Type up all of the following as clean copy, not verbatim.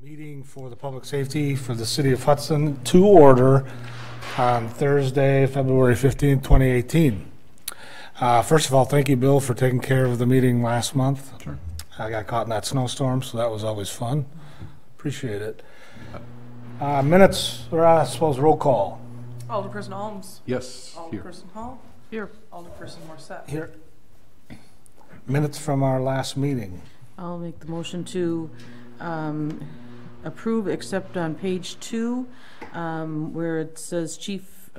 Meeting for the public safety for the city of Hudson to order on Thursday, February 15th, 2018. First of all, thank you, Bill, for taking care of the meeting last month. Sure. I got caught in that snowstorm, so that was always fun. Appreciate it. Minutes, or I suppose roll call. Alderperson Holmes. Yes. Alderperson Hall. Here. Alderperson Morset. Here. Minutes from our last meeting. I'll make the motion to approve, except on page 2, where it says Chief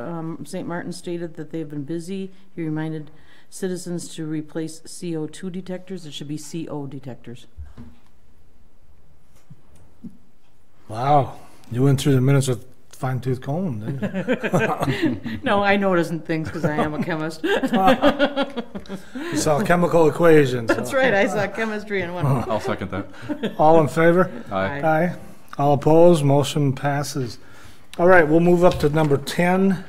St. Martin stated that they've been busy. He reminded citizens to replace CO2 detectors. It should be CO detectors. Wow, you went through the minutes with fine-tooth comb, didn't you? No, I notice things because I am a chemist. You saw chemical equations. That's right, I saw chemistry in one. I'll second that. All in favor? Aye. Aye. All opposed? Motion passes. All right, we'll move up to number 10I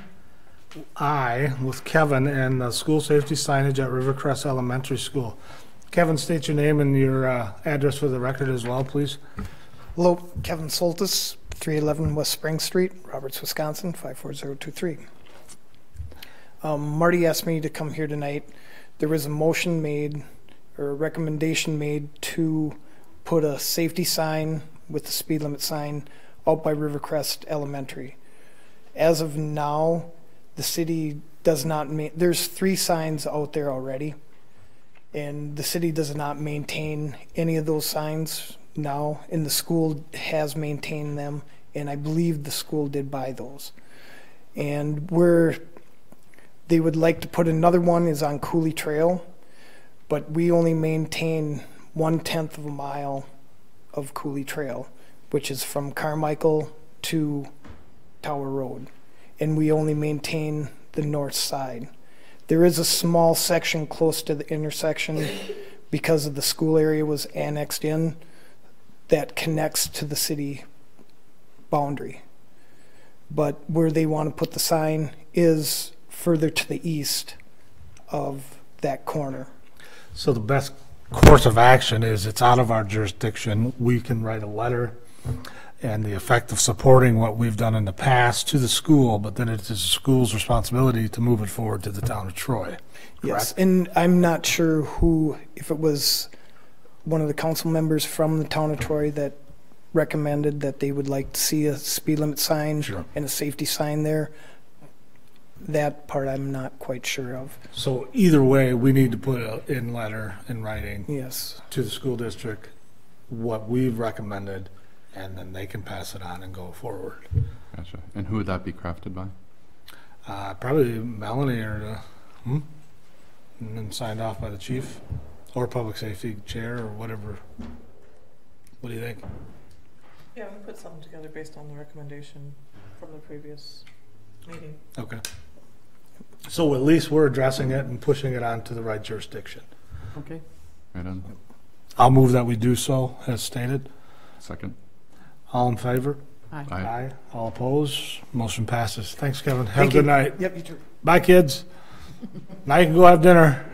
with Kevin and the school safety signage at Rivercrest Elementary School. Kevin, state your name and your address for the record as well, please. Hello, Kevin Soltis, 311 West Spring Street, Roberts, Wisconsin, 54023. Marty asked me to come here tonight. There was a motion made, or a recommendation made, to put a safety sign with the speed limit sign out by Rivercrest Elementary. As of now, the city does not, there's 3 signs out there already, and the city does not maintain any of those signs now, and the school has maintained them, and I believe the school did buy those. And where they would like to put another one is on Cooley Trail, but we only maintain 1/10 of a mile of Cooley Trail, which is from Carmichael to Tower Road, and we only maintain the north side. There is a small section close to the intersection because of the school area was annexed in that connects to the city boundary. But where they want to put the sign is further to the east of that corner. So the best course of action is it's out of our jurisdiction. We can write a letter and the effect of supporting what we've done in the past to the school, but then it is the school's responsibility to move it forward to the town of Troy. Yes, and I'm not sure who, if it was one of the council members from the town of Troy that recommended that they would like to see a speed limit sign. Sure. And a safety sign there. That part I'm not quite sure of. So either way, we need to put in writing Yes. to the school district what we've recommended, and then they can pass it on and go forward. Gotcha. And who would that be crafted by? Probably Melanie or and then signed off by the chief or public safety chair or whatever. What do you think? Yeah, we put something together based on the recommendation from the previous meeting. Okay. So at least we're addressing it and pushing it on to the right jurisdiction. Okay. Right on. I'll move that we do so as stated. Second. All in favor? Aye. Aye. All opposed? Motion passes. Thanks, Kevin. Have Thank a good you. night. Yep, you too. Bye, kids. Now you can go have dinner.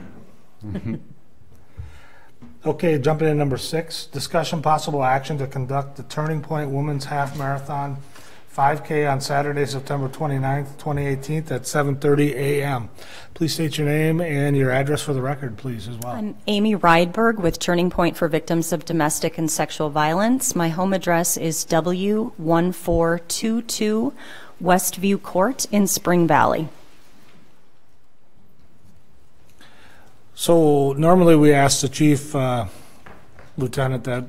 Okay, jumping in number 6, discussion possible action to conduct the Turning Point Women's Half Marathon 5K on Saturday, September 29th, 2018 at 7:30 a.m. Please state your name and your address for the record, please, as well. I'm Amy Rydberg with Turning Point for Victims of Domestic and Sexual Violence. My home address is W1422 Westview Court in Spring Valley. So normally we ask the chief, lieutenant, that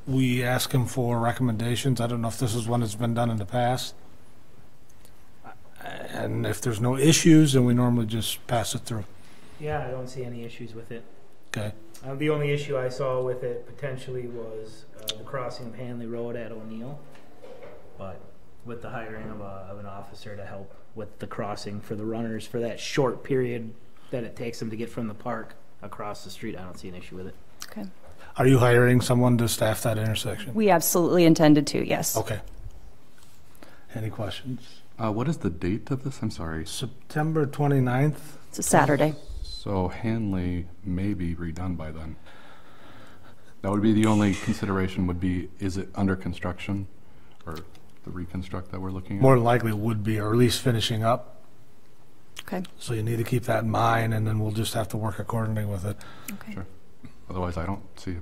we ask him for recommendations. I don't know if this is one that's been done in the past. And if there's no issues, then we normally just pass it through. Yeah, I don't see any issues with it. Okay. The only issue I saw with it potentially was the crossing of Hanley Road at O'Neill, but with the hiring of an officer to help with the crossing for the runners for that short period that it takes them to get from the park across the street, I don't see an issue with it. Okay. Are you hiring someone to staff that intersection? We absolutely intended to, yes. Okay. Any questions? What is the date of this? I'm sorry. September 29th. It's a Saturday. So Hanley may be redone by then. That would be the only consideration would be, is it under construction or the reconstruct that we're looking at? More than likely would be, or at least finishing up. Okay. So you need to keep that in mind, and then we'll just have to work accordingly with it. Okay. Sure. Otherwise, I don't see,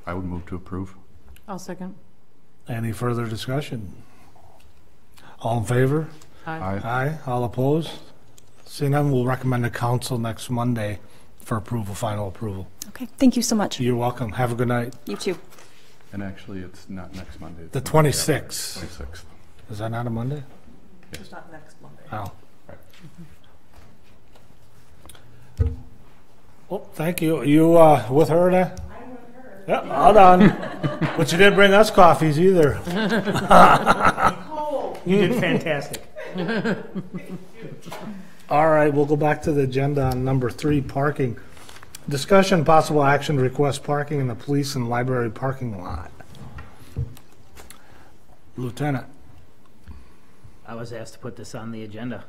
I would move to approve. I'll second. Any further discussion? All in favor? Aye. Aye. All opposed? Seeing none, we'll recommend to council next Monday for approval, final approval. Okay. Thank you so much. You're welcome. Have a good night. You too. And actually, it's not next Monday. It's The Monday 26th. after, 26th. Is that not a Monday? It's not next Monday. Oh. Right. Well, thank you. You with her then? I'm with her. Yeah, all done. But you didn't bring us coffees either. You did fantastic. All right, we'll go back to the agenda on number 3, parking. Discussion, possible action to request parking in the police and library parking lot. Lieutenant. I was asked to put this on the agenda.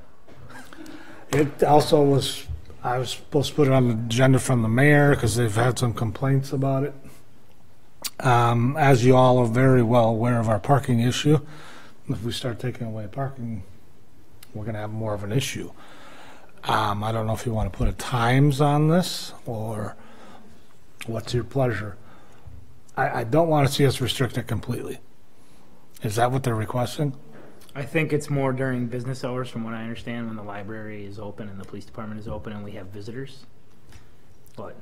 It also was, I was supposed to put it on the agenda from the mayor because they've had some complaints about it. As you all are very well aware of our parking issue, if we start taking away parking, we're going to have more of an issue. I don't know if you want to put a times on this or what's your pleasure. I don't want to see us restrict it completely. Is that what they're requesting? I think it's more during business hours, from what I understand, when the library is open and the police department is open and we have visitors. But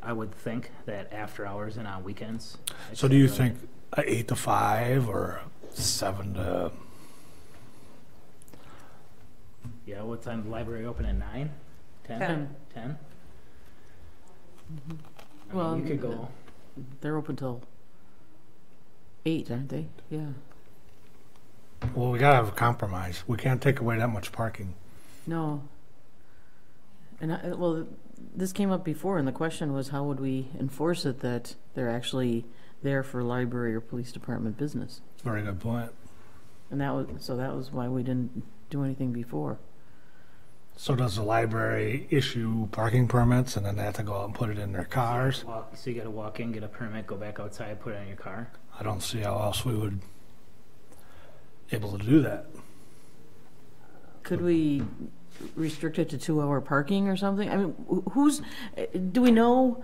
I would think that after hours and on weekends. So do you think 8 to 5 or 7 to... Yeah, what time the library open at 9? 10? 10. 10? Well, you could go. They're open till 8, aren't they? Yeah. Well, we got to have a compromise. We can't take away that much parking. No. And well, this came up before, and the question was, how would we enforce it that they're actually there for library or police department business? Very good point. And that was why we didn't do anything before. So does the library issue parking permits and then they have to go out and put it in their cars? So you got to walk in, get a permit, go back outside, put it on your car. I don't see how else we would able to do that. Could we restrict it to 2-hour parking or something? I mean, do we know,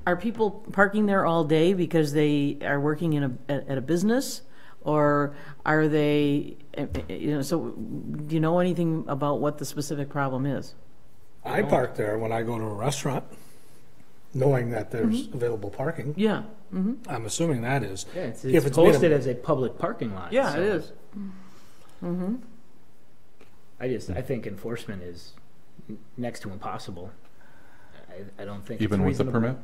are people parking there all day because they are working at a business? Or are they, so do you know anything about what the specific problem is? I park there when I go to a restaurant, knowing that there's available parking. Yeah. Mm-hmm. I'm assuming that is. Yeah, it's If it's posted made as a public parking lot. Yeah, so it is. Mm-hmm. I think enforcement is next to impossible. I don't think Even it's with the reasonable. permit?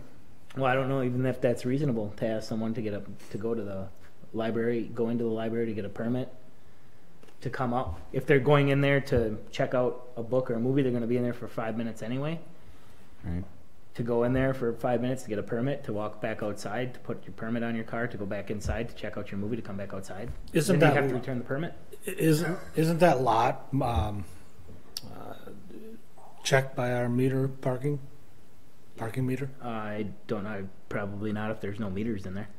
Well, I don't know even if that's reasonable to ask someone to go to the library, go into the library to get a permit to come up. If they're going in there to check out a book or a movie, they're going to be in there for 5 minutes anyway. Right. To go in there for 5 minutes to get a permit, to walk back outside, to put your permit on your car, to go back inside, to check out your movie, to come back outside. Isn't then that you have to return the permit? Isn't that lot checked by our parking meter? I don't know. Probably not if there's no meters in there.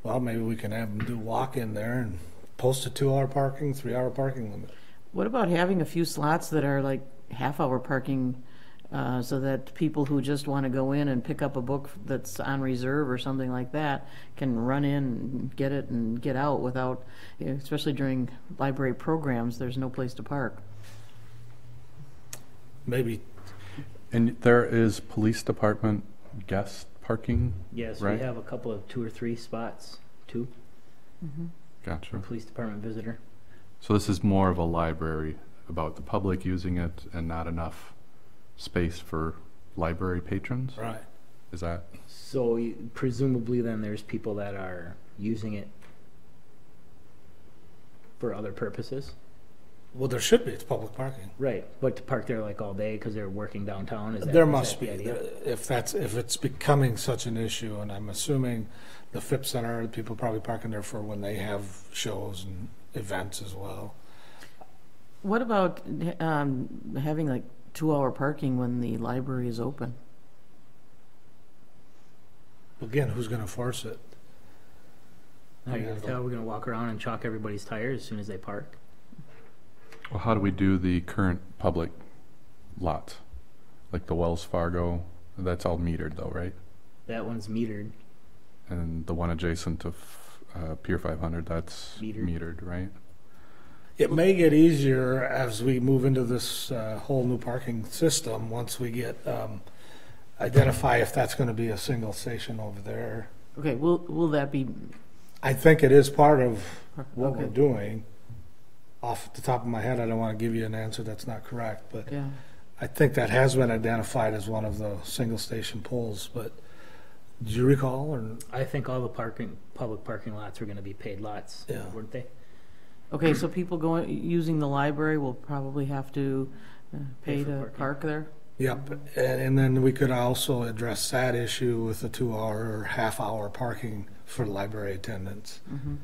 Well, maybe we can have them do walk in there and post a 2-hour parking, 3-hour parking limit. What about having a few slots that are like half-hour parking, so that people who just want to go in and pick up a book that's on reserve or something like that can run in and get it and get out without, especially during library programs, there's no place to park. Maybe. And there is police department guest parking? Yes, Right. we have a couple of 2 or 3 spots. 2 Gotcha. police department visitor. So this is more of a library about the public using it and not enough space for library patrons? Right. Is that? So presumably then there's people that are using it for other purposes. Well, there should be. It's public parking. Right, but to park there like all day because they're working downtown, is that There is must that be. the idea? If it's becoming such an issue, and I'm assuming the FIP Center, people probably parking there for when they have shows and events as well. What about having like 2-hour parking when the library is open? again, who's gonna force it? How are you gonna tell? We're gonna walk around and chalk everybody's tires as soon as they park? Well, how do we do the current public lots? Like the Wells Fargo, that's all metered though, right? That one's metered. And the one adjacent to Pier 500, that's Metered. metered, right? It may get easier as we move into this whole new parking system, once we get, identify if that's gonna be a single station over there. Okay, will that be, I think it is part of what okay. we're doing. Off the top of my head, I don't want to give you an answer that's not correct, but Yeah, I think that has been identified as one of the single station poles, but do you recall, or? I think all the public parking lots were gonna be paid lots, Yeah. weren't they? okay, so people using the library will probably have to pay Pay for to parking. park there? Yep, and then we could also address that issue with the 2-hour or half-hour parking for library attendants. Mhm.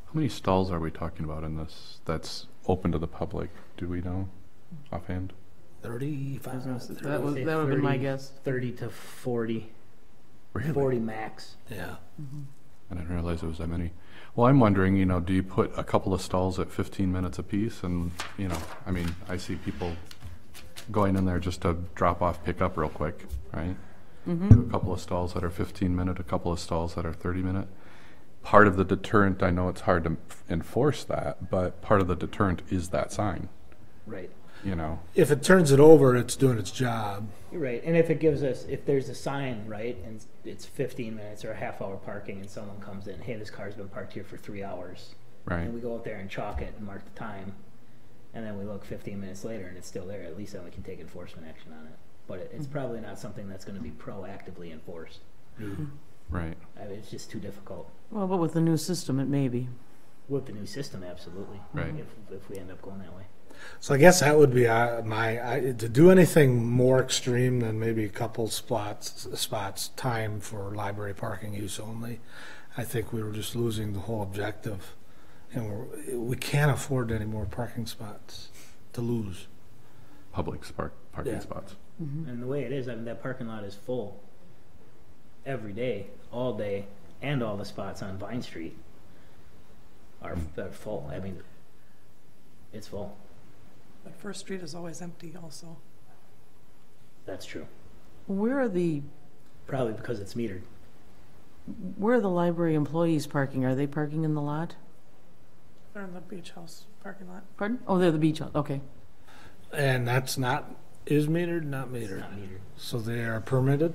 How many stalls are we talking about in this that's open to the public? Do we know offhand? 35. That would have been my guess. 30 to 40, Really? 40 max. Yeah. I didn't realize it was that many. Well, I'm wondering, do you put a couple of stalls at 15 minutes apiece? And, I mean, I see people going in there just to drop off, pick up real quick, right? Do a couple of stalls that are 15-minute, a couple of stalls that are 30-minute. Part of the deterrent, I know it's hard to enforce that, but part of the deterrent is that sign, Right. If it turns it over, it's doing its job. You're right. And if there's a sign, right, and it's 15 minutes or a half hour parking and someone comes in, hey, this car's been parked here for 3 hours. Right? And we go out there and chalk it and mark the time. And then we look 15 minutes later and it's still there. At least then we can take enforcement action on it. But it's probably not something that's going to be proactively enforced. Right. I mean, it's just too difficult. Well, but with the new system, it may be. With the new system, absolutely. Right. If we end up going that way. So I guess that would be to do anything more extreme than maybe a couple spots time for library parking use only. I think we were just losing the whole objective, and we can't afford any more parking spots to lose. Public parking Yeah. spots. And the way it is, I mean, that parking lot is full every day, all day, and all the spots on Vine Street are full. I mean, it's full. But First Street is always empty also. That's true. Where are the Probably because it's metered. library employees parking? Are they parking in the lot? They're in the beach house parking lot. Pardon? Oh, they're the beach house. Okay. And that's is metered, not It's metered. not metered. So they are permitted?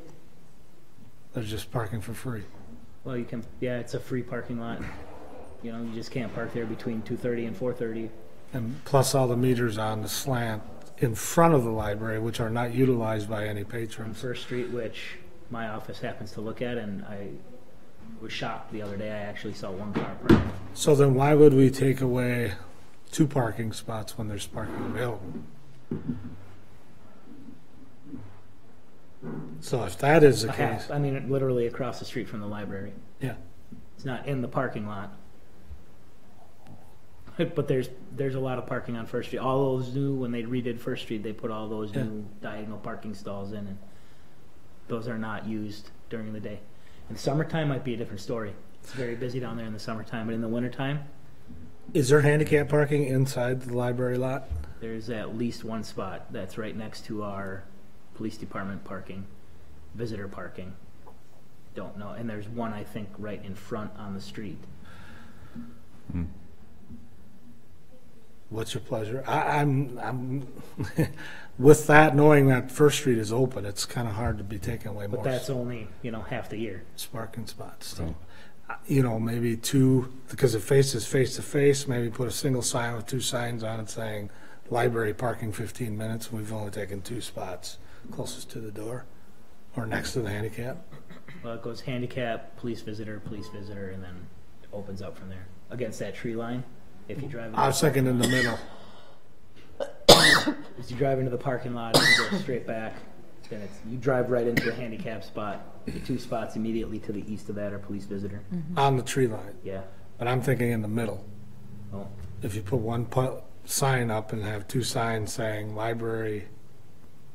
They're just parking for free. Well, it's a free parking lot. You just can't park there between 2:30 and 4:30. And plus all the meters on the slant in front of the library, which are not utilized by any On patrons. First Street, which my office happens to look at, and I was shocked the other day. I actually saw one car parked. So then why would we take away 2 parking spots when there's parking available? So if that is the case, I mean, literally across the street from the library. yeah. It's not in the parking lot. But there's a lot of parking on First Street. All those when they redid First Street, they put all those Yeah. new diagonal parking stalls in, and those are not used during the day. In the summertime might be a different story. It's very busy down there in the summertime, but in the wintertime, Is there handicap parking inside the library lot? there's at least one spot that's right next to our police department parking, visitor parking. Don't know. And there's one, I think, right in front on the street. Hmm. What's your pleasure? I'm with that, knowing that First Street is open, it's kind of hard to be taking away But more that's only, half the year. parking spots. Right. So, maybe 2, because it faces face to face, maybe put a single sign with 2 signs on it saying library parking 15 minutes. We've only taken 2 spots closest to the door or next to the handicap. Well, it goes handicap, police visitor, and then it opens up from there. Against that tree line, if you drive. I was thinking in the middle. As you drive into the parking lot, and you go straight back, then you drive right into a handicap spot. The 2 spots immediately to the east of that are police visitor. On the tree line, Yeah. but I'm thinking in the middle. Oh, If you put one sign up and have 2 signs saying library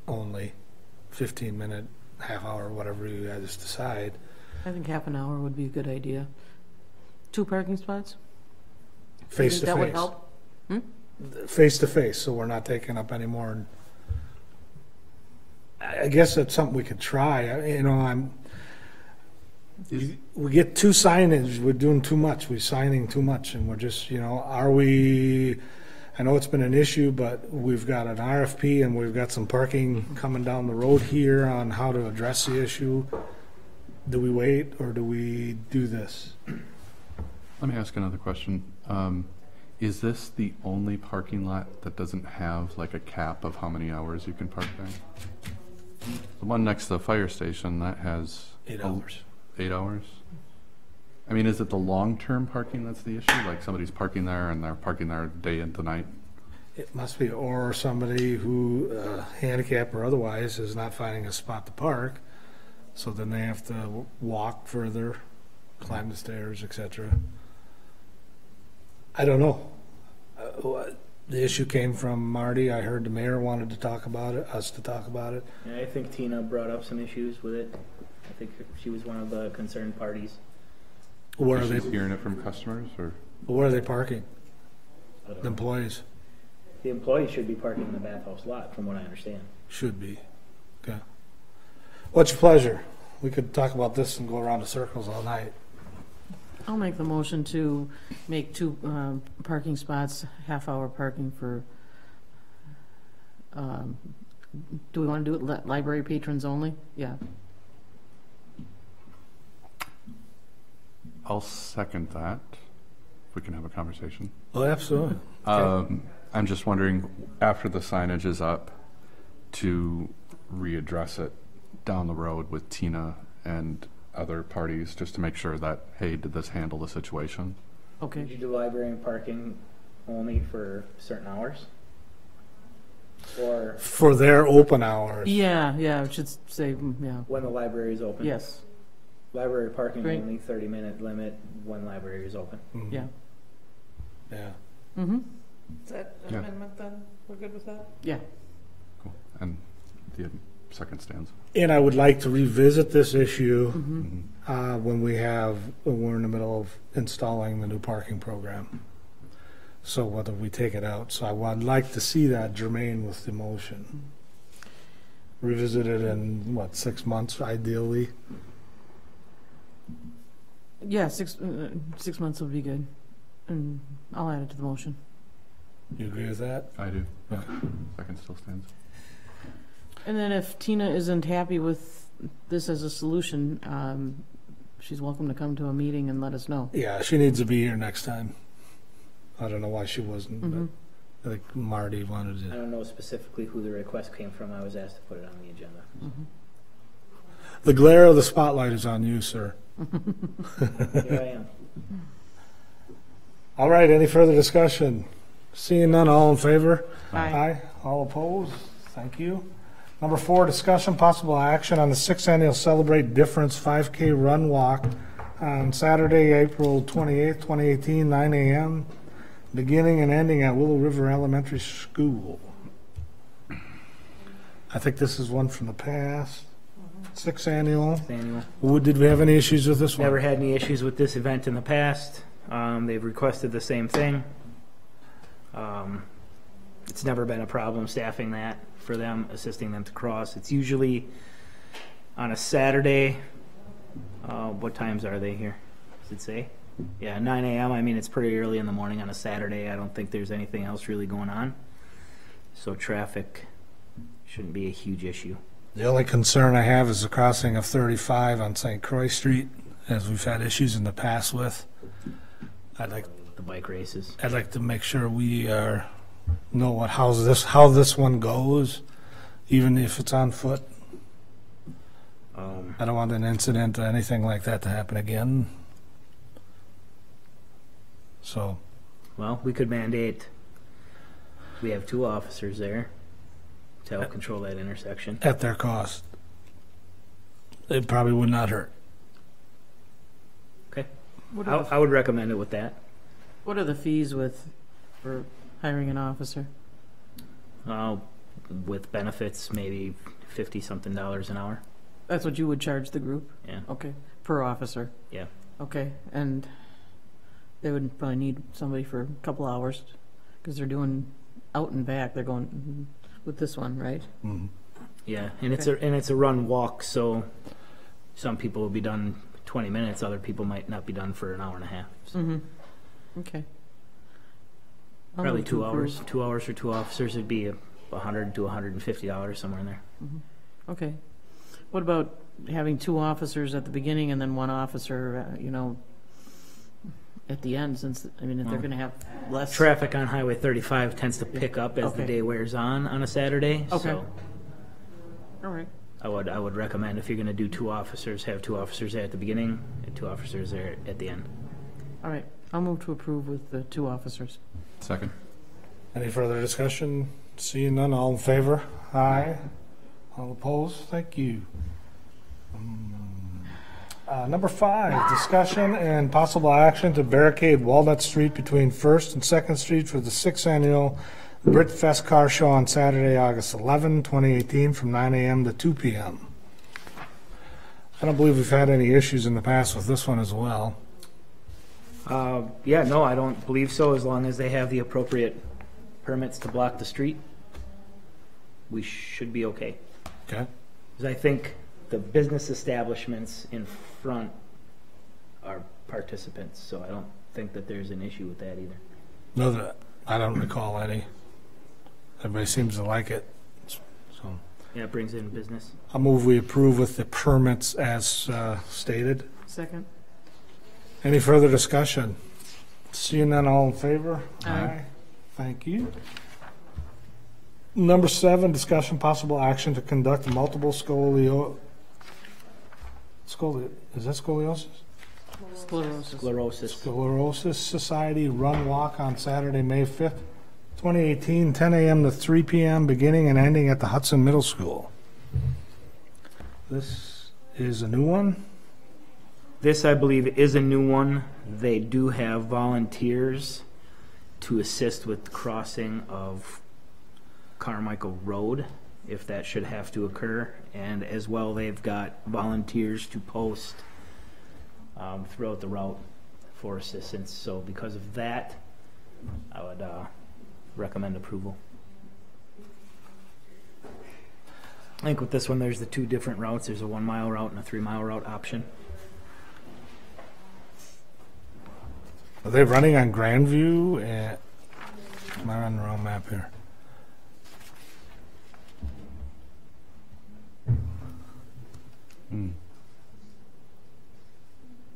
only, 15-minute, half hour, whatever you guys decide, I think half an hour would be a good idea. 2 parking spots? Face to That would face. help? Face to face, so we're not taking up any more. I guess that's something we could try. We get 2 signage, we're doing too much, we're signing too much, and we're just, are we, I know it's been an issue, but we've got an RFP and we've got some parking coming down the road here on how to address the issue. Do we wait or do we do this? Let me ask another question. Is this the only parking lot that doesn't have like a cap of how many hours you can park there? The one next to the fire station, that has 8 hours. 8 hours? I mean, is it the long-term parking that's the issue? Like somebody's parking there and they're parking there day into night? It must be, or somebody who, handicap or otherwise, is not finding a spot to park, so then they have to walk further, climb the stairs, etc. I don't know. The issue came from Marty. I heard the mayor wanted to talk about it, us to talk about it. Yeah, I think Tina brought up some issues with it. I think she was one of the concerned parties. Where are Is they? she hearing it from customers or? Where are they parking? I don't The know. employees The employees should be parking in the bathhouse lot, from what I understand. should be. Okay. What's your pleasure? We could talk about this and go around in circles all night. I'll make the motion to make 2 parking spots, half-hour parking for, do we want to do it library patrons only? Yeah. I'll second that, if we can have a conversation. Oh, absolutely. I'm just wondering, after the signage is up, to readdress it down the road with Tina and other parties, just to make sure that, hey, did this handle the situation? Did Okay. you do library and parking only for certain hours? Or For their open hours. Yeah, it should say, yeah, when the library is open? yes, Library parking Great. only, 30-minute limit when library is open. Mhm. yeah. Yeah. Mm-hmm, Is that an Yeah. amendment then? We're good with that? yeah. Cool. And the second stands. And I would like to revisit this issue Mm-hmm. when we're in the middle of installing the new parking program. So whether we take it out, so I would like to see that germane with the motion. Revisit it in, 6 months ideally? Yeah, 6 months will be good. And I'll add it to the motion. You agree with that? I do. Okay. Second still stands. And then if Tina isn't happy with this as a solution, she's welcome to come to a meeting and let us know. Yeah, she needs to be here next time. I don't know why she wasn't, Mhm. but I think Marty wanted I to. don't know specifically who the request came from. I was asked to put it on the agenda. Mhm. The glare of the spotlight is on you, sir. Here I am. All right, any further discussion? Seeing none, all in favor? Aye. All opposed? Thank you. Number 4, discussion possible action on the 6th annual Celebrate Difference 5K Run Walk on Saturday, April 28th, 2018, 9 a.m., beginning and ending at Willow River Elementary School. I think this is one from the past. 6th annual. Manuel. Did we have any issues with this one? Never had any issues with this event in the past. They've requested the same thing. It's never been a problem staffing that for them, assisting them to cross. It's usually on a Saturday. What times are they here? Does it say? Yeah, 9 a.m. I mean, it's pretty early in the morning on a Saturday. I don't think there's anything else really going on. So traffic shouldn't be a huge issue. The only concern I have is the crossing of 35 on St. Croix Street, as we've had issues in the past with. I'd like The bike races. to make sure we know how this one goes, even if it's on foot. I don't want an incident or anything like that to happen again. So, Well, we could mandate. We have 2 officers there to help control that intersection. at their cost. It probably would not hurt. Okay. What are I would recommend it with that. the fees for hiring an officer? With benefits, maybe $50-something an hour. That's what you would charge the group? Yeah. Okay. Per officer? Yeah. Okay, and they would probably need somebody for a couple hours, because they're doing out and back, they're going with this one, right? Mhm. Yeah, and it's a run walk, so some people will be done 20 minutes, other people might not be done for an hour and a half. So Mm-hmm. Okay. I'll probably move to 2 hours. approve. 2 hours for 2 officers would be $100 to $150 somewhere in there. Okay. What about having 2 officers at the beginning and then 1 officer, at the end, since, I mean, if they're Well, gonna have less. Traffic on Highway 35 tends to pick up as the Okay. day wears on a Saturday. Okay. So All right. I would recommend, if you're going to do 2 officers, have 2 officers there at the beginning and 2 officers there at the end. All right. I'll move to approve with the 2 officers. Second. Any further discussion? Seeing none, all in favor? Aye. All opposed? Thank you. Number 5, discussion and possible action to barricade Walnut Street between 1st and 2nd Street for the 6th annual Brit Fest Car Show on Saturday, August 11, 2018, from 9 a.m. to 2 p.m. I don't believe we've had any issues in the past with this one as well. Yeah, no, I don't believe so. As long as they have the appropriate permits to block the street, we should be okay. Okay? Because I think the business establishments in front are participants, so I don't think that there's an issue with that either. No, that I don't recall any. Everybody seems to like it. So Yeah, it brings in business. I'll move we approve with the permits as stated. Second? Any further discussion? Seeing none, all in favor? Aye. Thank you. Number 7, discussion possible action to conduct multiple is that scoliosis? Sclerosis. Sclerosis. Sclerosis Society Run Walk on Saturday, May 5th, 2018, 10 a.m. to 3 p.m., beginning and ending at the Hudson Middle School. This is a new one? This, I believe, is a new one. They do have volunteers to assist with the crossing of Carmichael Road, if that should have to occur. And as well, they've got volunteers to post throughout the route for assistance. So because of that, I would recommend approval. I think with this one, there's the 2 different routes. There's a 1 mile route and a 3 mile route option. Are they running on Grandview? Am I on the wrong map here?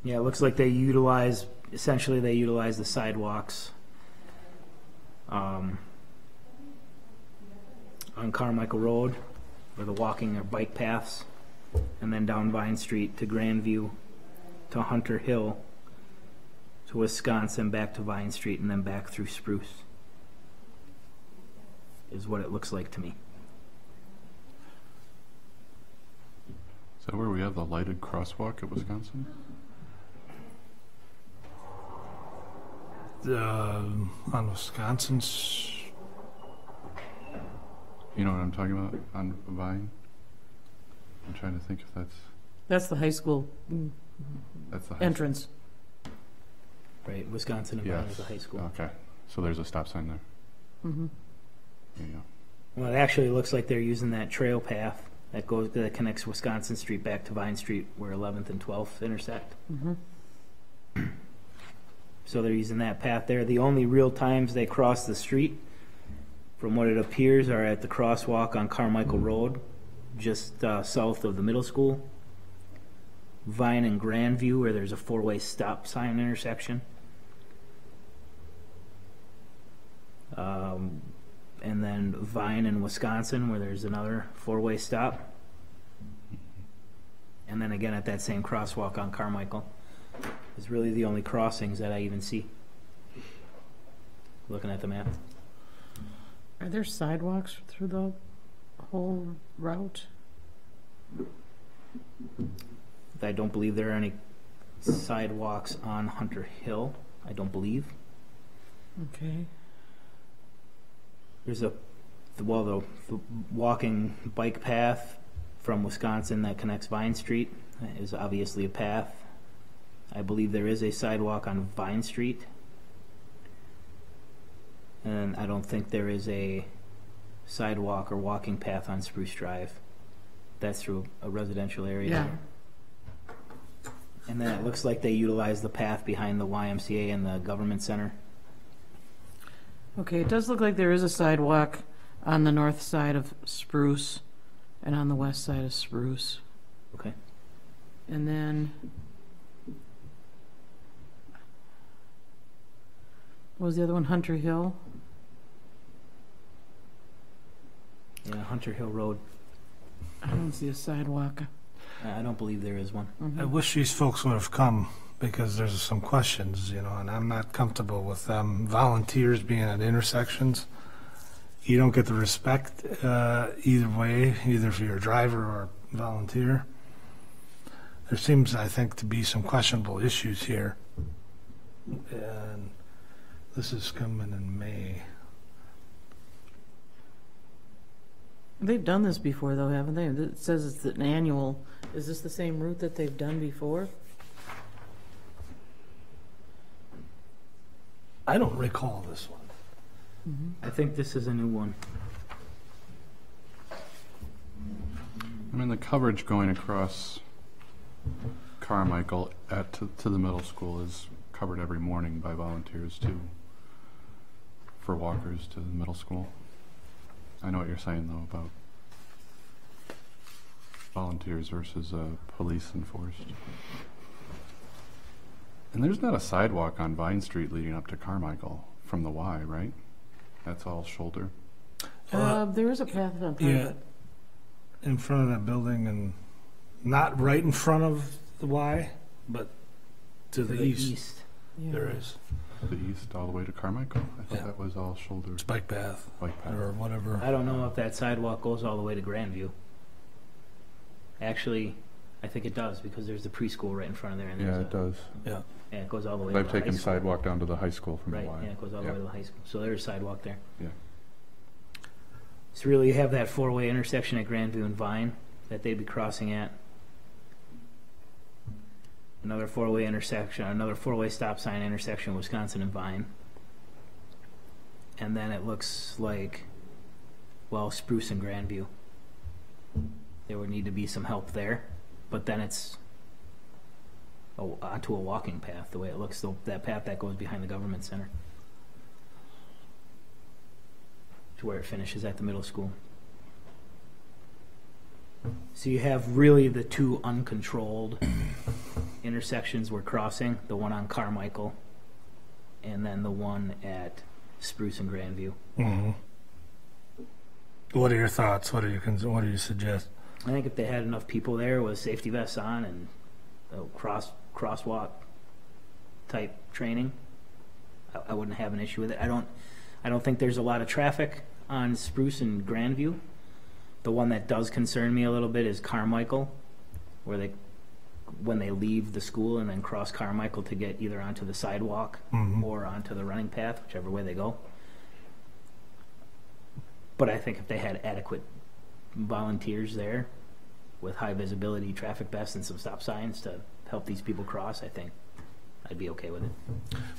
Yeah, it looks like they utilize the sidewalks on Carmichael Road, or the walking or bike paths, and then down Vine Street to Grandview, to Hunter Hill, to Wisconsin, back to Vine Street, and then back through Spruce, is what it looks like to me. Is that where we have the lighted crosswalk at Wisconsin? On Wisconsin's. You know what I'm talking about on Vine? I'm trying to think if That's the high school that's the high entrance. Right, Wisconsin and Yes. Vine is a high school. Okay, so there's a stop sign there. Mm-hmm. There you go. Well, it actually looks like they're using that trail path that connects Wisconsin Street back to Vine Street, where 11th and 12th intersect. Mm-hmm. So they're using that path there. The only real times they cross the street, from what it appears, are at the crosswalk on Carmichael Road, just south of the middle school. Vine and Grandview, where there's a 4-way stop sign intersection. And then Vine and Wisconsin, where there's another 4-way stop. And then again at that same crosswalk on Carmichael. Is really the only crossings that I even see, looking at the map. Are there sidewalks through the whole route? I don't believe there are any sidewalks on Hunter Hill. I don't believe. Okay. There's the walking bike path from Wisconsin that connects Vine Street is obviously a path. I believe there is a sidewalk on Vine Street. And I don't think there is a sidewalk or walking path on Spruce Drive. That's through a residential area. Yeah. And then it looks like they utilize the path behind the YMCA and the government center. Okay, it does look like there is a sidewalk on the north side of Spruce and on the west side of Spruce. Okay. And then, what was the other one, Hunter Hill? Yeah, Hunter Hill Road. I don't see a sidewalk. I don't believe there is one. I wish these folks would have come because there's some questions, you know, and I'm not comfortable with volunteers being at intersections. You don't get the respect either way, either if you're a driver or a volunteer. There seems, I think, to be some questionable issues here. And this is coming in May. They've done this before, though, haven't they? It says it's an annual. Is this the same route that they've done before? I don't recall this one. I think this is a new one. I mean, the coverage going across Carmichael to the middle school is covered every morning by volunteers too, for walkers to the middle school. I know what you're saying though about volunteers versus police enforced. And there's not a sidewalk on Vine Street leading up to Carmichael from the Y, right? That's all shoulder. There is a path on part Yeah, of it. in front of that building, and not right in front of the Y, but to the east. Yeah. There is. The east all the way to Carmichael. I thought Yeah. that was all shoulder. It's bike path Bike path. or whatever. I don't know if that sidewalk goes all the way to Grandview. Actually, I think it does because there's the preschool right in front of there. And Yeah, there's it does. Yeah. Yeah, it goes all the way I've to the taken high school. sidewalk down to the high school from Right, the Y. yeah, it goes all the Yeah. way to the high school. So there's a sidewalk there. Yeah. So really you have that four-way intersection at Grandview and Vine that they'd be crossing at. Another four-way intersection, another four-way stop sign intersection, Wisconsin and Vine. And then it looks like, well, Spruce and Grandview. There would need to be some help there, but then it's onto a walking path, the way it looks, that path that goes behind the government center to where it finishes at the middle school. So you have really the two uncontrolled intersections we're crossing, the one on Carmichael and then the one at Spruce and Grandview. Mm-hmm. What are your thoughts? What do you suggest? I think if they had enough people there with safety vests on and crosswalk type training, I wouldn't have an issue with it. I don't think there's a lot of traffic on Spruce and Grandview. The one that does concern me a little bit is Carmichael, where when they leave the school and then cross Carmichael to get either onto the sidewalk or onto the running path, whichever way they go. But I think if they had adequate volunteers there with high visibility traffic vests and some stop signs to help these people cross, I think I'd be okay with it.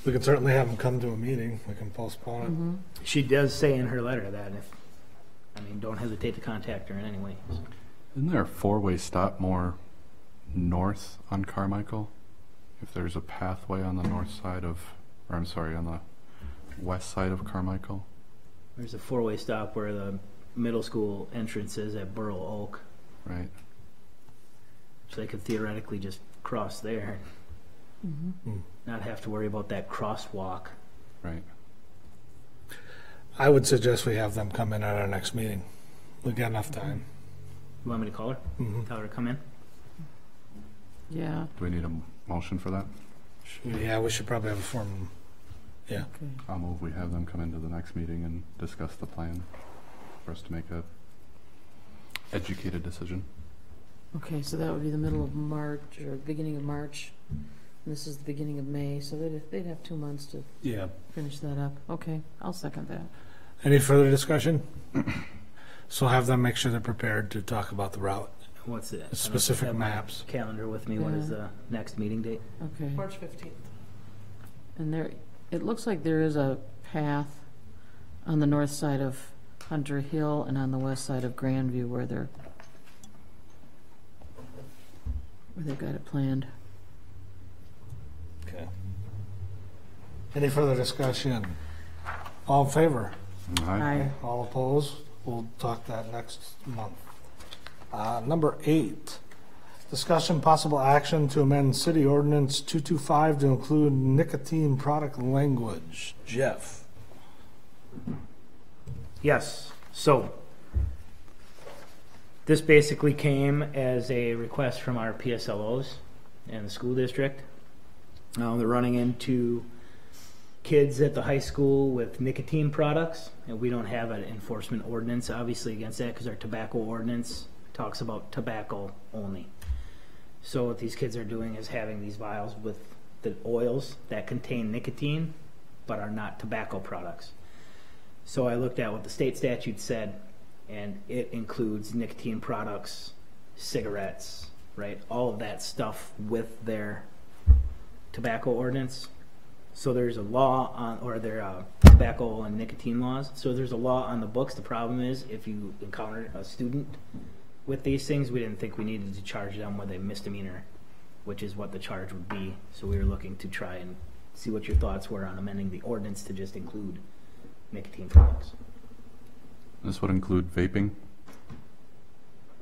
We can certainly have them come to a meeting. We can postpone She does say in her letter that don't hesitate to contact her in any way. Isn't there a four-way stop more north on Carmichael? If there's a pathway on the north side on the west side of Carmichael? There's a four-way stop where the middle school entrance is at Burl Oak. Right. So they could theoretically just cross there. Not have to worry about that crosswalk. Right. I would suggest we have them come in at our next meeting. We've got enough time. You want me to call her? Tell her to come in? Yeah. Do we need a motion for that? Yeah, we should probably have a form. Yeah. Okay. I'll move we have them come into the next meeting and discuss the plan for us to make a educated decision. Okay, so that would be the middle of March or beginning of March. And this is the beginning of May, so they'd have 2 months to Yeah. finish that up. Okay, I'll second that. Any further discussion? So have them make sure they're prepared to talk about the route What's it? Specific I don't have my maps. Calendar with me. What is the next meeting date? Okay. March 15th. And there, it looks like there is a path on the north side of Hunter Hill and on the west side of Grandview where they've got it planned. Okay. Any further discussion? All in favor? Aye. All opposed? We'll talk that next month. Number 8, discussion possible action to amend City Ordinance 225 to include nicotine product language. Jeff? Yes. So this basically came as a request from our PSLOs and the school district. They're running into kids at the high school with nicotine products, and we don't have an enforcement ordinance, obviously, against that because our tobacco ordinance talks about tobacco only. So what these kids are doing is having these vials with the oils that contain nicotine but are not tobacco products. So I looked at what the state statute said, and it includes nicotine products, cigarettes, right? All of that stuff with their tobacco ordinance. So there's a law on, or their tobacco and nicotine laws. So there's a law on the books. The problem is if you encounter a student with these things, we didn't think we needed to charge them with a misdemeanor, which is what the charge would be. So we were looking to try and see what your thoughts were on amending the ordinance to just include nicotine products. This would include vaping?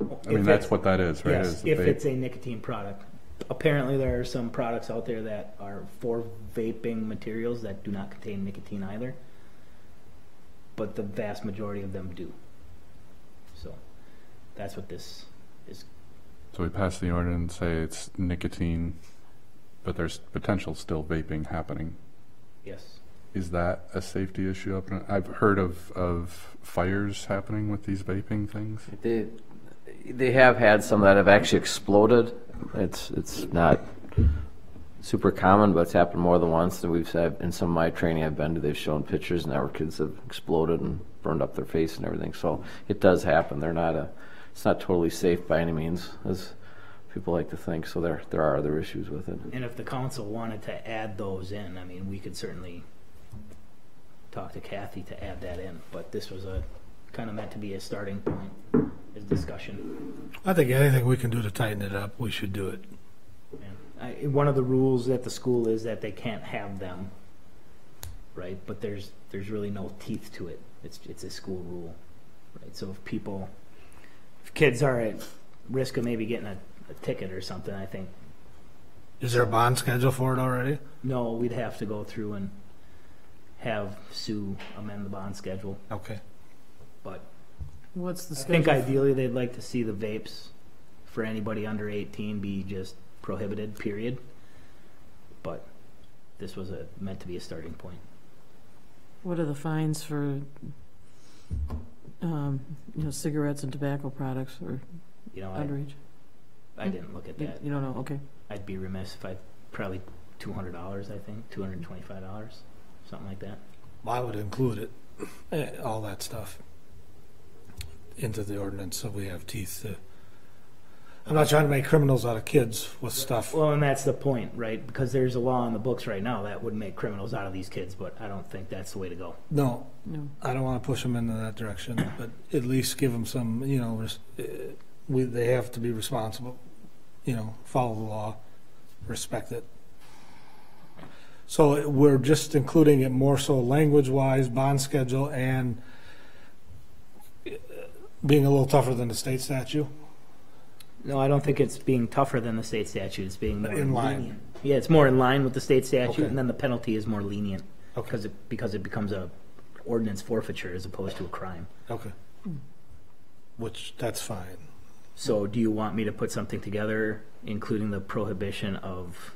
I If mean, that's it's- what that is, right? Yes, is the if vape. it's a nicotine product. Apparently there are some products out there that are for vaping materials that do not contain nicotine either, but the vast majority of them do. So that's what this is. So we pass the ordinance, say it's nicotine, but there's potential still vaping happening. Yes. Is that a safety issue? I've heard of fires happening with these vaping things. They have had some that have actually exploded. It's not super common, but it's happened more than once. And we've said in some of my training I've been to, they've shown pictures and our kids have exploded and burned up their face and everything. So it does happen. It's not totally safe by any means, as people like to think. So there are other issues with it. And if the council wanted to add those in, I mean, we could certainly talk to Kathy to add that in, but this was a kind of meant to be a starting point, is discussion. I think anything we can do to tighten it up, we should do it. And one of the rules at the school is that they can't have them, right? But there's really no teeth to it. It's a school rule, right? So if kids are at risk of maybe getting a ticket or something, I think. Is there a bond schedule for it already? No, we'd have to go through and have Sue amend the bond schedule. Okay. But What's the I schedule? think ideally they'd like to see the vapes for anybody under 18 be just prohibited, period. But this was meant to be a starting point. What are the fines for, cigarettes and tobacco products or You know, underage? I didn't look at that. You don't know, okay. I'd be remiss if probably $200, I think, $225, something like that. Well, I would include it, all that stuff, into the ordinance so we have teeth to. I'm not trying to make criminals out of kids with stuff. Well, and that's the point, right? Because there's a law in the books right now that would make criminals out of these kids, but I don't think that's the way to go. No, No. I don't want to push them into that direction, but at least give them some, they have to be responsible, follow the law, respect it. So we're just including it more so language-wise, bond schedule, and being a little tougher than the state statute. No, I don't think it's being tougher than the state statute. It's being more In line. lenient. Yeah, it's more in line with the state statute, Okay. and then the penalty is more lenient Okay. because it becomes a ordinance forfeiture as opposed to a crime. Okay. Which, that's fine. So do you want me to put something together, including the prohibition of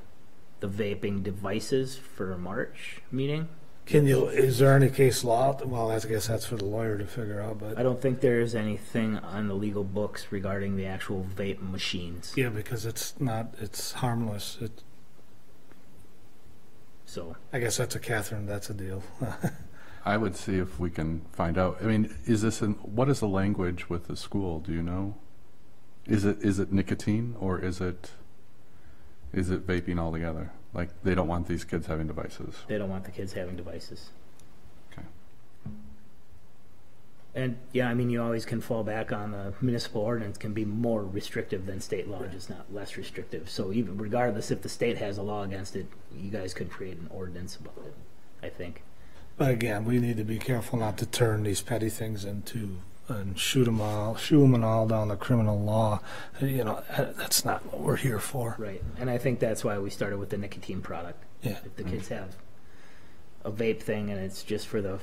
the vaping devices for a March meeting? Is there any case law? Well, I guess that's for the lawyer to figure out, I but, don't think there is anything on the legal books regarding the actual vape machines. yeah, because it's harmless. So I guess that's a deal. I would see if we can find out. I mean, what is the language with the school? Do you know? Is it nicotine or is it vaping altogether? Like they don't want these kids having devices. They don't want the kids having devices. Okay. And yeah, I mean, you always can fall back on the municipal ordinance can be more restrictive than state law, just not less restrictive. So even regardless if the state has a law against it, you guys could create an ordinance about it, I think. But again, we need to be careful not to turn these petty things into and shoo them all down the criminal law. You know, that's not what we're here for. Right. And I think that's why we started with the nicotine product. Yeah. If the kids have a vape thing and it's just for the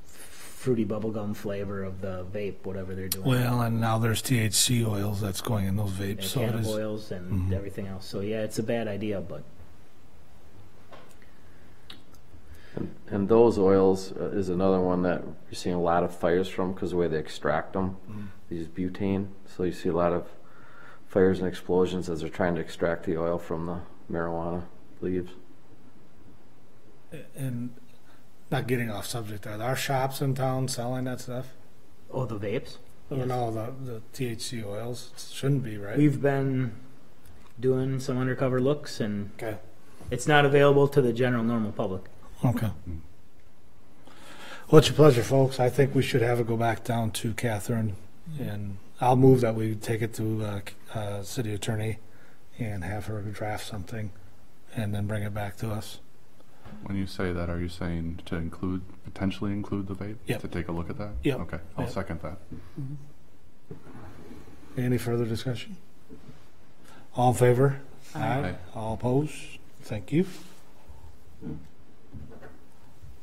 fruity bubblegum flavor of the vape, whatever they're doing. Well, and now there's THC oils that's going in those vapes. And So it is. oils and everything else. So yeah, it's a bad idea, but And those oils is another one that you're seeing a lot of fires from because the way they extract them, these butane. So you see a lot of fires and explosions as they're trying to extract the oil from the marijuana leaves. And not getting off subject, are there shops in town selling that stuff? oh, the vapes. Or no, the THC oils? Shouldn't be, right? We've been doing some undercover looks, and Okay. it's not available to the general normal public. Okay. What's your pleasure, folks? I think we should have it go back down to Catherine, and I'll move that we take it to city attorney and have her draft something and then bring it back to us. When you say that, are you saying to potentially include the vape? Yep. To take a look at that? Yep. Okay, I'll Yep. second that. Any further discussion? All in favor? Aye. All opposed? Thank you.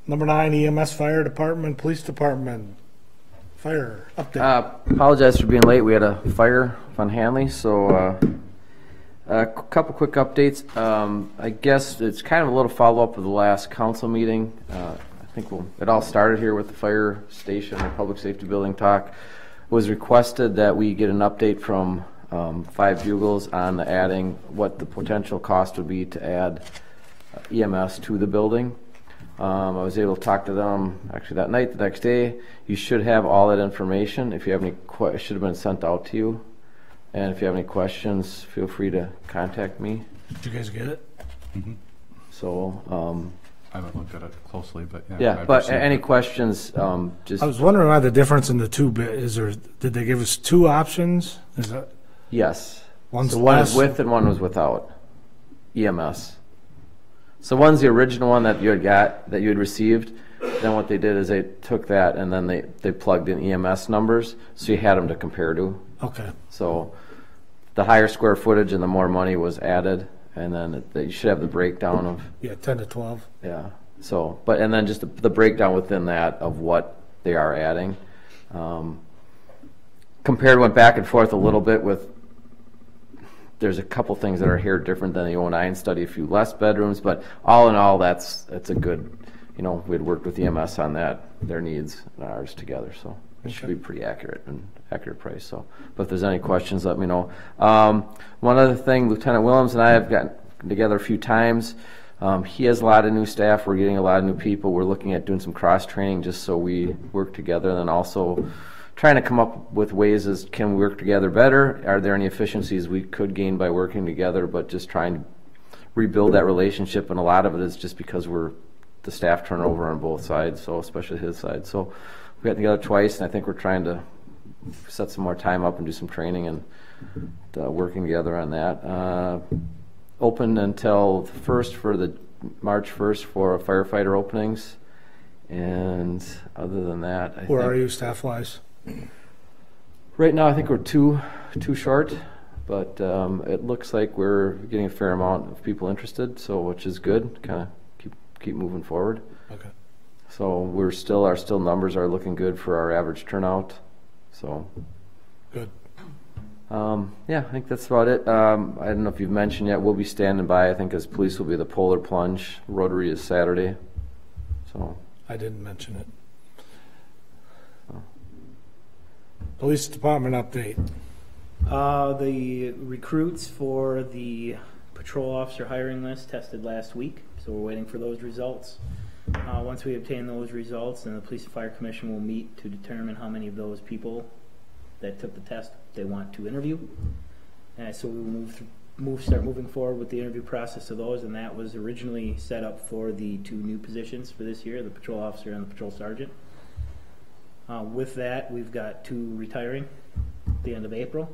Number 9, EMS Fire Department, Police Department, Fire update. Apologize for being late. We had a fire on Hanley, so a couple quick updates. I guess it's kind of a little follow-up of the last council meeting. I think it all started here with the fire station, the public safety building talk. It was requested that we get an update from 5 Bugles on adding what the potential cost would be to add EMS to the building. I was able to talk to them actually that night, the next day. You should have all that information. If you have any it should have been sent out to you. And if you have any questions, feel free to contact me. Did you guys get it? So, I haven't looked at it closely, but yeah. yeah, I've but received any it. questions, just, I was wondering why the difference in the two is there. Did they give us 2 options? Is that yes. one's So one less? is with and one was without EMS. So one's the original one that you had received. Then what they did is they took that and then they plugged in EMS numbers, so you had them to compare to. Okay. So the higher square footage and the more money was added, and then you should have the breakdown of, Yeah, 10 to 12. yeah. So, and then just the breakdown within that of what they are adding. Compared, went back and forth a little bit with, there's a couple things that are here different than the 09 study, a few less bedrooms, but all in all, that's a good, we'd worked with EMS on that, their needs and ours together, so it should be pretty accurate price. So, but if there's any questions, let me know. One other thing, Lieutenant Willems and I have gotten together a few times. He has a lot of new staff. We're getting a lot of new people. We're looking at doing some cross training just so we work together, and then also trying to come up with ways as can we work together better? Are there any efficiencies we could gain by working together? But just trying to rebuild that relationship, and a lot of it is just because we're the staff turnover on both sides, so especially his side. So we got together twice, and I think we're trying to set some more time up and do some training and working together on that. Open until the 1st for the March 1st for firefighter openings, and other than that, I Where think are you staff-wise? right now I think we're too short, but it looks like we're getting a fair amount of people interested, so which is good. Kind of keep moving forward. Okay. So our numbers are looking good for our average turnout. So Good. yeah, I think that's about it. I don't know if you've mentioned yet, we'll be standing by, I think, as police will be the Polar Plunge. Rotary is Saturday. So I didn't mention it. Police Department update. The recruits for the patrol officer hiring list tested last week, so we're waiting for those results. Once we obtain those results, then the Police and Fire Commission will meet to determine how many of those people that took the test they want to interview. And so we will start moving forward with the interview process of those, and that was originally set up for the 2 new positions for this year, the patrol officer and the patrol sergeant. With that, we've got 2 retiring at the end of April.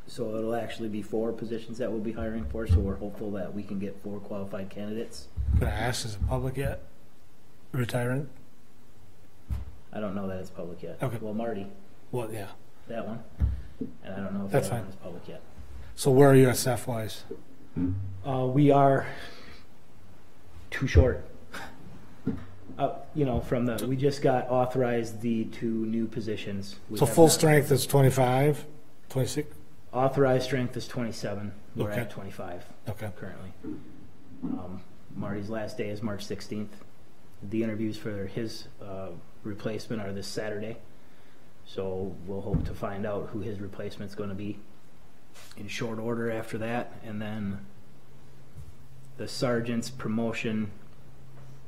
So it'll actually be 4 positions that we'll be hiring for, so we're hopeful that we can get 4 qualified candidates. Can I ask, is it public yet? Retiring? I don't know that it's public yet. Okay. Well, Marty, Well, yeah. that one. And I don't know if That's that one fine. is public yet. So where are you at staff-wise? We are too short. We just got authorized the 2 new positions. We So have full not- strength is 25, 26? Authorized strength is 27. We're Okay. at 25 Okay. currently. Marty's last day is March 16th. The interviews for his replacement are this Saturday. So we'll hope to find out who his replacement's going to be in short order after that. And then the sergeant's promotion,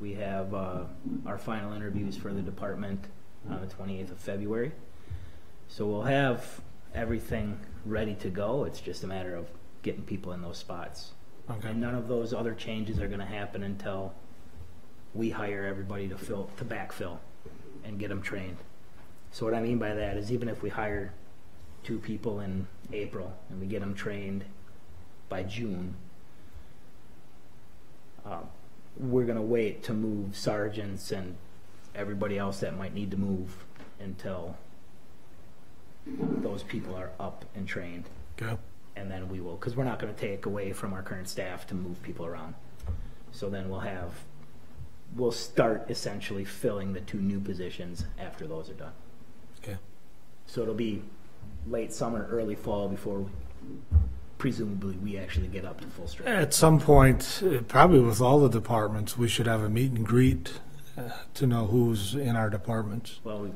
we have our final interviews for the department on the 28th of February. So we'll have everything ready to go. It's just a matter of getting people in those spots. Okay. And none of those other changes are going to happen until we hire everybody to backfill and get them trained. So what I mean by that is even if we hire 2 people in April and we get them trained by June, we're going to wait to move sergeants and everybody else that might need to move until those people are up and trained. Okay. And then we will, because we're not going to take away from our current staff to move people around. So then we'll start essentially filling the 2 new positions after those are done. Okay. So it'll be late summer, early fall before presumably we actually get up to full strength. At some point, probably with all the departments, we should have a meet and greet to know who's in our departments. Well, we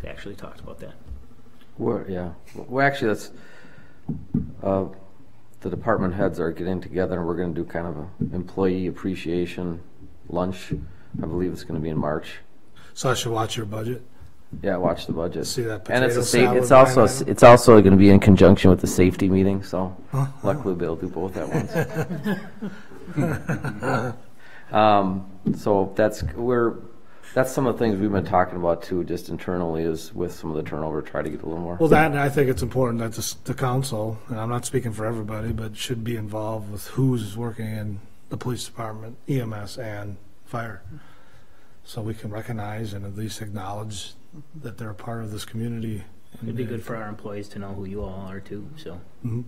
actually talked about that. Well, actually, that's the department heads are getting together, and we're going to do kind of an employee appreciation lunch. I believe it's going to be in March. So I should watch your budget. Yeah, watch the budget. See that And it's potato it's salad also line item? it's also going to be in conjunction with the safety meeting. So Huh? luckily, we'll do both at once. So that's some of the things we've been talking about too, just internally, is with some of the turnover, try to get a little more. Well, that, and I think it's important that the council, and I'm not speaking for everybody, but should be involved with who's working in the police department, EMS, and fire. So we can recognize and at least acknowledge that they're a part of this community. It'd be good for our employees to know who you all are too. So Mhm.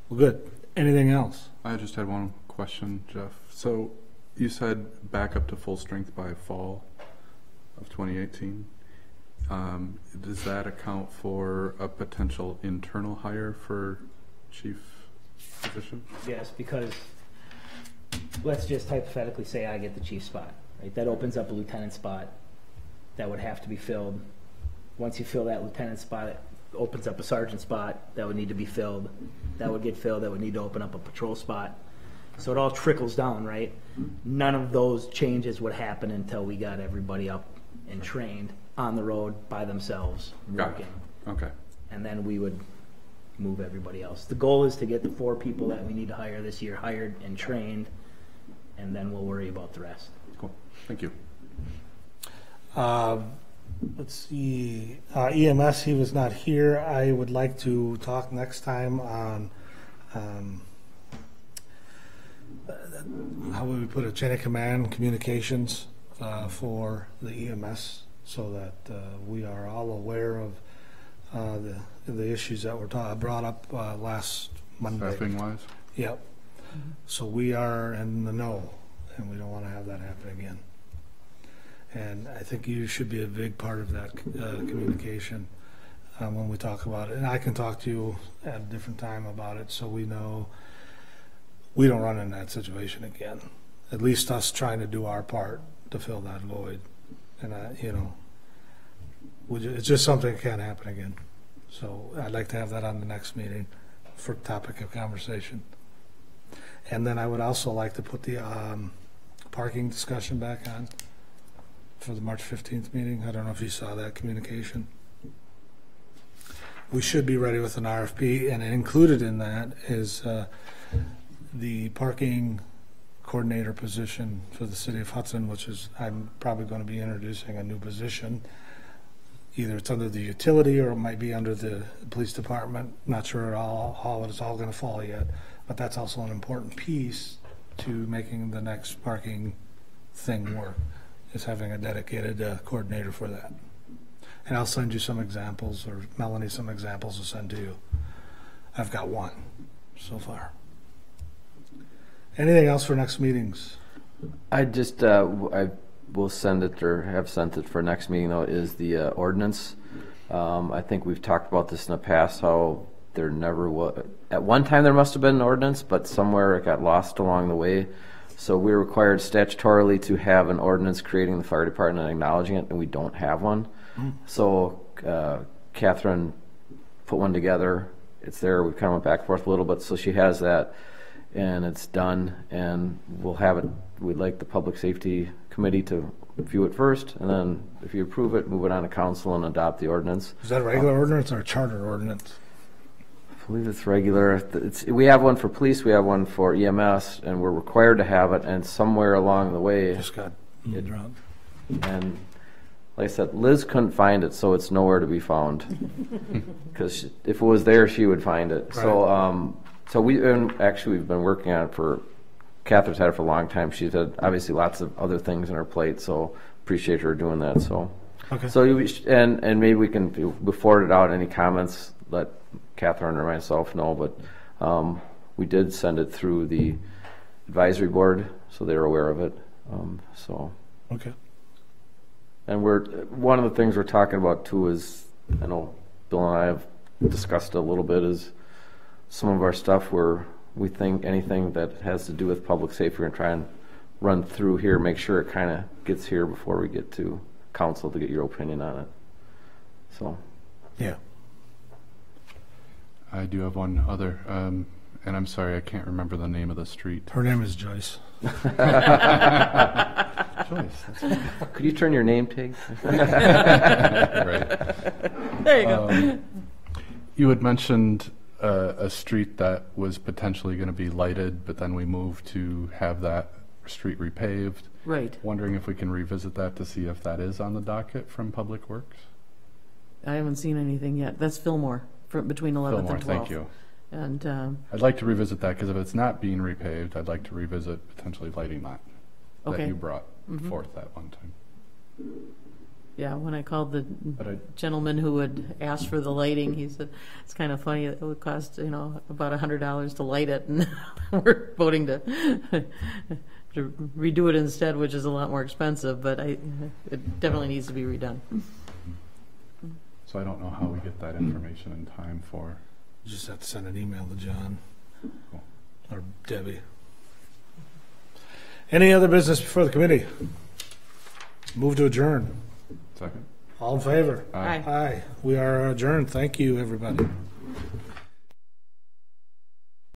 Well, good. Anything else? I just had one question, Jeff. So you said back up to full strength by fall of 2018. Does that account for a potential internal hire for chief position? yes, because let's just hypothetically say I get the chief spot, right? That opens up a lieutenant spot that would have to be filled. Once you fill that lieutenant spot, it opens up a sergeant spot that would need to be filled. That would get filled. That would need to open up a patrol spot. So it all trickles down, right? None of those changes would happen until we got everybody up and trained on the road by themselves, Got working. it. Okay. And then we would move everybody else. The goal is to get the 4 people that we need to hire this year hired and trained, and then we'll worry about the rest. Cool. Thank you. Let's see, EMS, he was not here. I would like to talk next time on how would we put a chain of command communications for the EMS so that we are all aware of the issues that were brought up last Monday. Staffing wise? Yep. So we are in the know, and we don't want to have that happen again. And I think you should be a big part of that communication when we talk about it. And I can talk to you at a different time about it so we know we don't run in that situation again. At least us trying to do our part to fill that void. And, it's just something that can't happen again. So I'd like to have that on the next meeting for topic of conversation. And then I would also like to put the parking discussion back on for the March 15th meeting. I don't know if you saw that communication. we should be ready with an RFP, and included in that is the parking coordinator position for the city of Hudson, which is, I'm probably going to be introducing a new position. Either it's under the utility or it might be under the police department. Not sure at all how it's all going to fall yet, but that's also an important piece to making the next parking thing work, is having a dedicated coordinator for that. And I'll send you some examples, or Melanie some examples to send to you. I've got one so far. Anything else for next meetings? I just, I will send it, or have sent it for next meeting, though, is the ordinance. I think we've talked about this in the past, how there never was, at one time there must have been an ordinance, but somewhere it got lost along the way. So we're required statutorily to have an ordinance creating the fire department and acknowledging it, and we don't have one. So Catherine put one together. It's there. We kind of went back and forth a little bit. So she has that, and it's done, and we'll have it. We'd like the Public Safety Committee to view it first, and then if you approve it, move it on to council and adopt the ordinance. Is that a regular ordinance or a charter ordinance? I believe it's regular. We have one for police, we have one for EMS, and we're required to have it, and somewhere along the way, Just got dropped. and like I said, Liz couldn't find it, so it's nowhere to be found. Because if it was there, she would find it. So, we've been working on it for, Catherine's had it for a long time. She's had obviously lots of other things on her plate, so appreciate her doing that. So, Okay. so and maybe we can, before it out, any comments, let Catherine or myself know. But we did send it through the advisory board, so they're aware of it. Okay. And one of the things we're talking about too is, I know Bill and I have discussed a little bit, is some of our stuff where we think anything that has to do with public safety, we're going to try and run through here, make sure it kind of gets here before we get to council to get your opinion on it. So. Yeah. I do have one other, and I'm sorry, I can't remember the name of the street. Her name is Joyce. Joyce. Could you turn your name tag? Right. There you go. You had mentioned a street that was potentially going to be lighted, but then we moved to have that street repaved. Right. Wondering if we can revisit that to see if that is on the docket from Public Works? I haven't seen anything yet. That's Fillmore, between 11th Fillmore, and 12th. thank you. And I'd like to revisit that, because if it's not being repaved, I'd like to revisit potentially lighting that Okay. you brought forth that one time. yeah, when I called the But gentleman who had asked for the lighting, he said, it's kind of funny, it would cost, about $100 to light it, and we're voting to redo it instead, which is a lot more expensive, but it definitely needs to be redone. So I don't know how we get that information in time for. You just have to send an email to John Cool. or Debbie. Any other business before the committee? Move to adjourn. Second. All in favor? Aye. Aye. We are adjourned. Thank you, everybody.